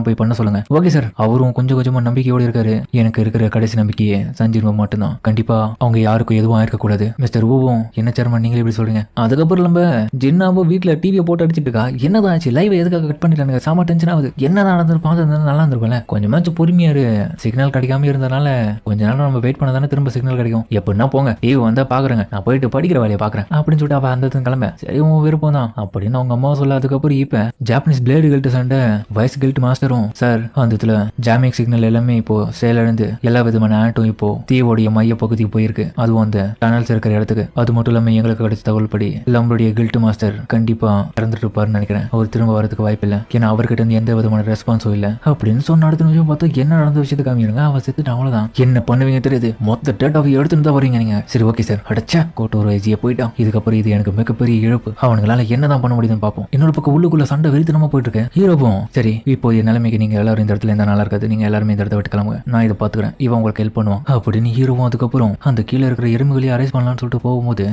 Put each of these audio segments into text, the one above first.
போய் பண்ண சொல்லுங்க. Okay sir. அவரும் கொஞ்சம் கொஞ்சமா நம்பிக்கையோடு இருக்காரு. எனக்கு இருக்கிற கடைசி நம்பிக்கையே சஞ்சீவ் மட்டும்தான். கண்டிப்பா அவங்க யாருக்கும் எதுவும் ஆயிருக்க கூடாது. மிஸ்டர் ஊவும் என்ன சேர்மன் நீங்களே இப்படி சொல்றீங்க? அதுக்கப்புறம் நம்ம ஜின்னாவும் வீட்டுல டிவியை போட்டு அடிச்சிட்டு இருக்கா. என்னதான் ஆச்சு? லைவ் எதுக்காக கட் பண்ணிட்டாங்க? சாமா டென்ஷன் ஆகுது. என்னதான் நடந்து பார்த்து நல்லா இருந்திருக்கும்ல. கொஞ்சமாச்சும் பொறுமையாரு. சிக்னல் கிடைக்காம இருந்தனால கொஞ்ச நேரம் நம்ம வெயிட் பண்ண தானே திரும்ப சிக்னல் கிடைக்கும். எப்படின்னா போங்க, டிவி வந்தா பாக்குறேங்க, நான் போயிட்டு படிக்கிற வேலையை பாக்குறேன் அப்படின்னு சொல்லிட்டு அவ அந்த கிளம்ப. சரி உன் விருப்பம் தான் அப்படின்னு அவங்க அம்மா சொல்ல. அதுக்கப்புறம் இப்ப ஜாப்பனீஸ் பிளேடு கில்ட் சண்டை வைஸ் கில்ட் மாஸ்டரும் சார் அந்த இடத்துல ஜாமிங் சிக்னல் எல்லாமே இப்போ செயலிழந்து எல்லா விதமான ஆட்டும் இப்போ தீவோடைய மைய பகுதிக்கு போயிருக்கு. அதுவும் அந்த டனல்ஸ் இருக்கிற இடத்துக்கு. அது மட்டும் இல்லாம எங்களுக்கு கிடைச்ச தகவல் படி நம்மளுடைய கில்ட் மாஸ்டர் கண்டிப்பா இறந்துட்டு இருப்பாருன்னு நினைக்கிறேன். அவர் திரும்ப வரதுக்கு வாய்ப்பு இல்லை. ஏன்னா அவர்கிட்ட இருந்து எந்த விதமான ரெஸ்பான்ஸும் இல்லை அப்படின்னு சொன்ன அடுத்த நிமிஷம் பார்த்தா என்ன நடந்த விஷயத்தை காமிக்கிறங்க. அவன் செத்துட்டு அவ்வளவுதான். என்ன பண்ணுவீங்க தெரியுது. மொத்த டேட்டாவை எடுத்துட்டு தான் வரீங்க நீங்க. சரி ஓகே சார். அடைச்சா கோட்டோர் ஐஜியை போயிட்டான். இதுக்கப்புறம் இது எனக்கு மிகப்பெரிய இழப்பு. அவனுங்களால என்னதான் பண்ண முடியுதுன்னு பார்ப்போம். இன்னொரு பக்கம் உள்ளுக்குள்ள சண்டை வெறித்தனமா போயிட்டு இருக்கு. ஹீரோவும் சரி இப்போ என் நிலைமைக்கு நீங்க எல்லாரும் இந்த இடத்துல எந்த நல்லா இருக்காது. நீங்க எல்லாருமே இந்த இடத்த விட்டு கிளம்புங்க. நான் இதை பாத்துக்கிறேன். இவன் உங்களுக்கு ஹெல்ப் பண்ணுவான் அப்படின்னு ஹீரோவும் அதுக்கப்புறம் அந்த கீழே இருக்கிற எறும்புகளையும் அரேஞ்ச் பண்ணலாம்னு சொல்லிட்டு போகும்போது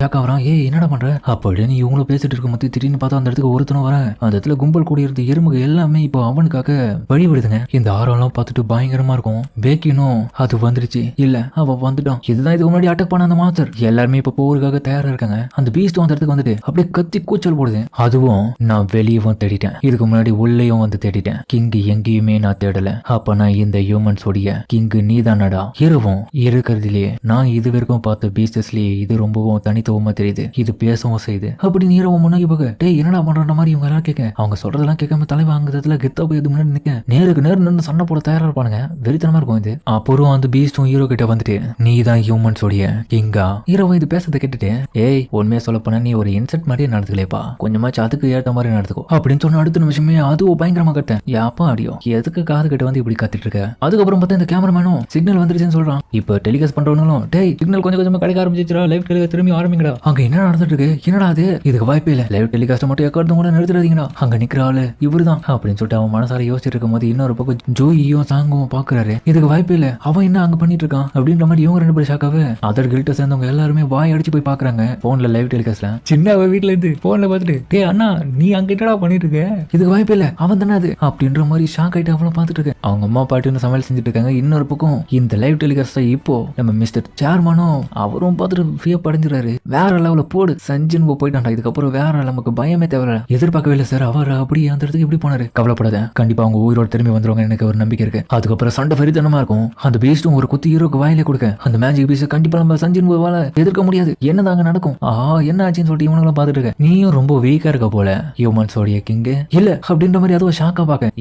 வரான். என்னடா பண்ற அப்படின்னு இவங்களும் பேசிட்டு இருக்கும் போது திடீர்னு பார்த்தா அந்த இடத்துக்கு ஒருத்தனும் வர. அந்த இடத்துல கும்பல் கூடி இருந்த எறும்புக எல்லாமே இப்போ அவனுக்காக வழி விடுதுங்க. இந்த ஆரோலாம் பார்த்துட்டு பயங்கரமா இருக்கும். பேக்கினும் அது வந்துருச்சு. இல்ல அவன் வந்துட்டான். இதுதான் இதுக்கு முன்னாடி அட்டாக் பண்ண அந்த மாஸ்டர். எல்லாருமே இப்ப போருக்காக தயாரா இருக்காங்க. அந்த பீஸ்டும் அந்த இடத்துக்கு வந்துட்டு அப்படியே கத்தி கூச்சல் போடுது. அதுவும் நான் வெளியவும் தேடிட்டேன். இதுக்கு முன்னாடி உள்ளேயும் வந்து தேடிட்டேன். கிங்கு எங்கேயுமே நான் தேடல. அப்ப நான் இந்த ஹியூமன்ஸ் உடைய கிங்கு நீதானடா. ஹீரோவும் இருக்கிறதுலயே நான் இது வரைக்கும் பார்த்த பீஸ்டஸ்லயே இது ரொம்பவும் தனித்துவமா தெரியுது. இது பேசவும் செய்யுது அப்படின்னு ஹீரோவை முன்னாடி போக. டேய் என்னடா பண்ற மாதிரி இவங்க எல்லாம் கேட்க. அவங்க சொல்றதெல்லாம் கேட்காம தலைவாங்கத்துல கெத்தா போய் முன்னாடி நிக்க நேருக்கு நேர் நின்று சண்டை போட தயாரா இருப்பானுங்க. வெறித்தனமா இருக்கும் இது. அப்புறம் அந்த பீஸ்டும் ஹீரோ கிட்ட வந்துட்டு நீ தான் ஹியூமன்ஸ் உடைய கிங்கா. ஹீரோவை இது பேசுறதை கேட்டுட்டு ஏய் உண்மையா சொல்ல போனா நீ ஒரு இன்செக்ட் மாதிரியே நடத்துக்கலேப்பா. கொஞ்சமாச்சு அதுக்கு ஏற்ற மாதிரி நடத்துக்கோ அப்படின்னு சொன்ன அடுத்த நிமிஷமே அதுவும் பயங்கரமா கட்டேன். யாப்பா அடியோ எதுக்கு காது கிட்ட வந்து இப்படி கத்திட்டு இருக்க. அதுக்கப்புறம் பார்த்தா இந்த கேமராமேனும் சிக்னல் வந்துருச்சுன்னு சொல்றான். இப்ப டெலிகாஸ்ட் பண்றவங்களும் டேய் சிக்னல் கொஞ்சம் கொஞ்சமா கிடைக்க ஆரம்பிச்சிருச்சா. லைவ் டெலிகாஸ்ட் திரும்பி ஆரம்பிங்கடா. அங்க என்ன நடந்துட்டு இருக்கு. என்னடா அது. இதுக்கு வாய்ப்பே இல்ல. லைவ் டெலிகாஸ்ட் மட்டும் எக்கார்டும் கூட நிறுத்திடாதீங்கடா. அங்க நிக்கிற ஆளு இவருதான் அப்படின்னு சொல்லிட்டு அவன் மனசால யோசிச்சுட்டு இருக்கும் போது இன்னொரு பக்கம் ஜோயியும் சாங்கும் பாக்குறாரு. இதுக்கு வாய்ப்பே இல்ல. அவன் என்ன அங்க பண்ணிட்டு இருக்கான் அப்படின்ற மாதிரி இவங்க ரெண்டு பேரும் ஷாக்காவே அதர் கில்ட்ட சேர்ந்தவங்க எல்லாருமே வாய் அடிச்சு போய் பாக்குறாங்க. போன்ல லைவ் டெலிகாஸ்ட்ல சின்ன வீட்டுல இருந்து போன்ல பாத்துட்டு டேய் அண்ணா நீ அங்க என்னடா பண்ணிட்டு இருக்க. இதுக்கு வாய்ப்பே இல்ல. அவன் தானே அது அப்படின்ற மாதிரி ஷாக் ஆயிட்டு அவளும் பாத்துட்டு இருக்கு. அவங்க அம்மா பாட்டுன்னு சமையல் செஞ்சுட்டு இருக்காங்க. இன்னொரு பக்கம் இந்த லைவ் டெலிகாஸ்ட் இப்போ நம்ம மிஸ்டர் சேர்மனும் அவரும் பார்த்துட்டு வியப்படைஞ்சிடாரு. வேற லெவல போடு சஞ்சின் போயிட்டான்டா. இதுக்கப்புறம் வேற நமக்கு பயமே தேவை. எதிர்பார்க்கவே இல்லை சார். அவர் அப்படி அந்த இடத்துக்கு எப்படி போனாரு. கவலைப்படாத. கண்டிப்பா அவங்க உயிரோட திரும்பி வந்துருவாங்க. எனக்கு ஒரு நம்பிக்கை இருக்கு. அதுக்கப்புறம் சண்டை வெறித்தனமா இருக்கும். அந்த பீஸ்டும் ஒரு குத்தி ஹீரோக்கு வாயிலே கொடுக்க. அந்த மேஜிக் பீஸ் கண்டிப்பா நம்ம சஞ்சின் போவால எதிர்க்க முடியாது. என்னதாங்க நடக்கும். என்ன ஆச்சுன்னு சொல்லிட்டு இவனுங்களும் பாத்துட்டு இருக்க. நீயும் ரொம்ப வீக்கா இருக்க போல ஹியூமன்ஸோடைய கிங் இல்ல அப்படின்ற மாதிரி அதுவும் ஷாக்கா பாக்க.